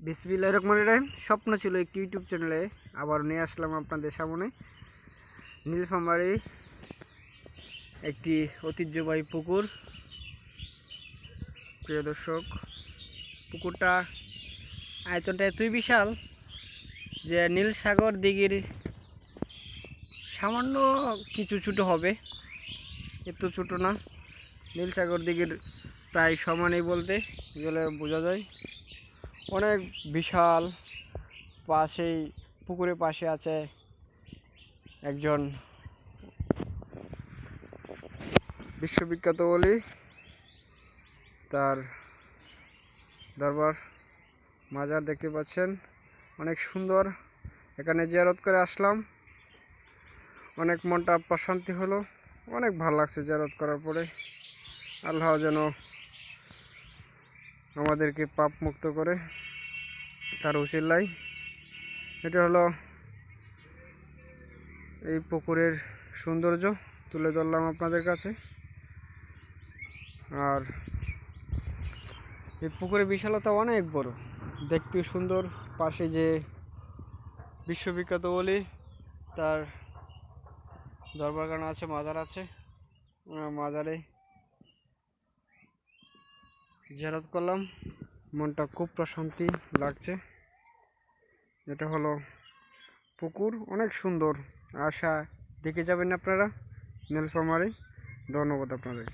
বিসমিল্লাহির রহমানির রহিম। স্বপ্ন ছিল একটি ইউটিউব চ্যানেলে আবার নিয়ে আসলাম আপনাদের সামনে নীলফামারী একটি ঐতিহ্যবাহী পুকুর। প্রিয় দর্শক, পুকুরটা আয়তনটা এতই বিশাল যে নীলসাগর দিঘির সামান্য কিছু ছোটো হবে, এত ছোটো না। নীলসাগর দিঘির প্রায় সমানই বলতে গেলে বোঝা যায়। অনেক বিশাল। পাশেই পুকুরের পাশে আছে একজন বিশ্ববিখ্যাত ওলি, তার দরবার মাজার দেখতে পাচ্ছেন, অনেক সুন্দর। এখানে জিয়ারত করে আসলাম, অনেক মনটা প্রশান্তি হলো, অনেক ভালো লাগছে জিয়ারত করার পরে। আল্লাহ যেন আমাদেরকে পাপ মুক্ত করে তার উসিলায়। এটা হলো এই পুকুরের সৌন্দর্য তুলে ধরলাম আপনাদের কাছে। আর এই পুকুরের বিশালতা অনেক বড়, দেখতে সুন্দর। পাশে যে বিশ্ববিখ্যাত ওলি, তার দরবারখানা আছে, মাজার আছে। মাজারে জিয়ারত করলাম, মনটা খুব প্রশান্তি লাগছে। এটা হলো পুকুর, অনেক সুন্দর। আশা দেখে যাবেন আপনারা নীলফামারী। ধন্যবাদ আপনাদের।